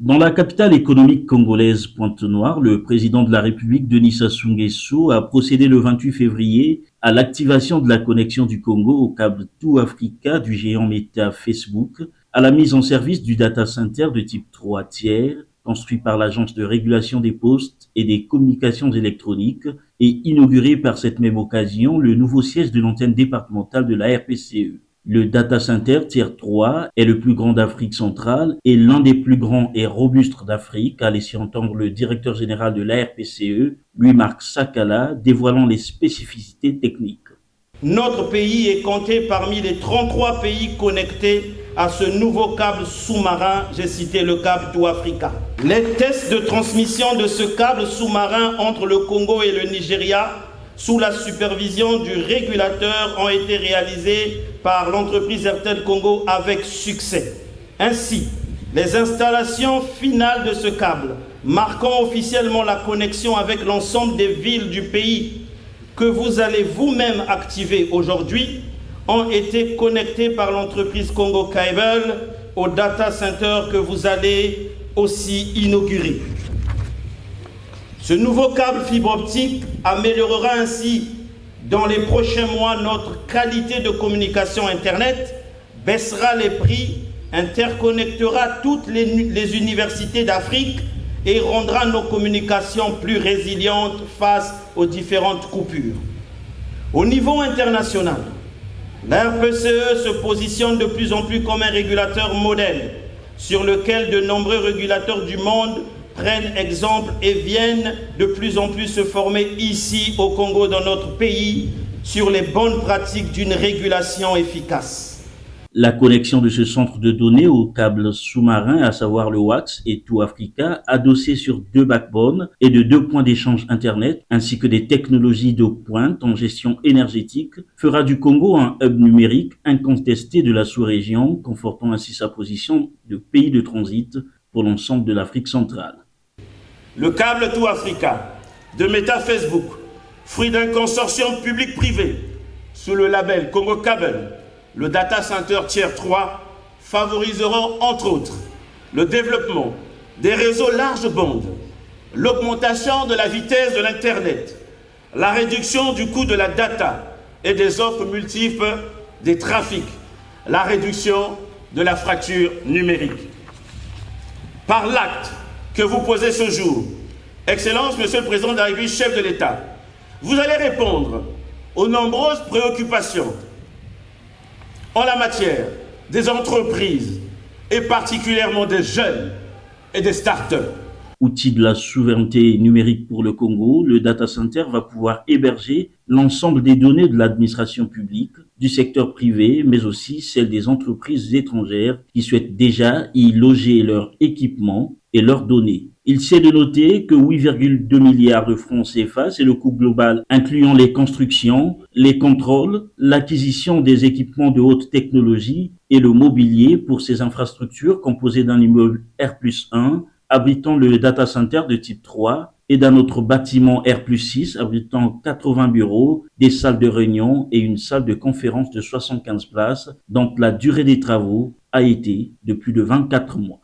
Dans la capitale économique congolaise Pointe-Noire, le président de la République, Denis Sassou Nguesso, a procédé le 28 février à l'activation de la connexion du Congo au câble Tout Africa du géant Meta Facebook, à la mise en service du data center de type 3 tiers, construit par l'Agence de régulation des postes et des communications électroniques, et inauguré par cette même occasion le nouveau siège de l'antenne départementale de la RPCE. Le data center Tier 3 est le plus grand d'Afrique centrale et l'un des plus grands et robustes d'Afrique, a laissé entendre le directeur général de la RPCE, Louis-Marc Sakala, dévoilant les spécificités techniques. Notre pays est compté parmi les 33 pays connectés à ce nouveau câble sous-marin, j'ai cité le câble Tout Africa. Les tests de transmission de ce câble sous-marin entre le Congo et le Nigeria, sous la supervision du régulateur, ont été réalisés par l'entreprise Airtel Congo avec succès. Ainsi, les installations finales de ce câble, marquant officiellement la connexion avec l'ensemble des villes du pays que vous allez vous-même activer aujourd'hui, ont été connectées par l'entreprise Congo Cable au data center que vous allez aussi inaugurer. Ce nouveau câble fibre optique améliorera ainsi dans les prochains mois notre qualité de communication Internet, baissera les prix, interconnectera toutes les universités d'Afrique et rendra nos communications plus résilientes face aux différentes coupures. Au niveau international, la RPCE se positionne de plus en plus comme un régulateur modèle sur lequel de nombreux régulateurs du monde prennent exemple et viennent de plus en plus se former ici au Congo, dans notre pays, sur les bonnes pratiques d'une régulation efficace. La connexion de ce centre de données au câble sous-marin, à savoir le WAX et Tout Africa, adossé sur 2 backbones et de 2 points d'échange Internet, ainsi que des technologies de pointe en gestion énergétique, fera du Congo un hub numérique incontesté de la sous-région, confortant ainsi sa position de pays de transit pour l'ensemble de l'Afrique centrale. Le câble Tout Africa de Meta Facebook, fruit d'un consortium public-privé sous le label Congo Cable, le data center Tier 3, favoriseront entre autres le développement des réseaux large bande, l'augmentation de la vitesse de l'Internet, la réduction du coût de la data et des offres multiples des trafics, la réduction de la fracture numérique. Par l'acte que vous posez ce jour, Excellence, Monsieur le Président de la République, chef de l'État, vous allez répondre aux nombreuses préoccupations en la matière des entreprises et particulièrement des jeunes et des start-up. Outil de la souveraineté numérique pour le Congo, le data center va pouvoir héberger l'ensemble des données de l'administration publique, du secteur privé, mais aussi celles des entreprises étrangères qui souhaitent déjà y loger leurs équipements et leurs données. Il s'est de noter que 8,2 milliards de francs CFA, c'est le coût global incluant les constructions, les contrôles, l'acquisition des équipements de haute technologie et le mobilier pour ces infrastructures composées d'un immeuble R+1 abritant le data center de type 3 et d'un autre bâtiment R+6 abritant 80 bureaux, des salles de réunion et une salle de conférence de 75 places dont la durée des travaux a été de plus de 24 mois.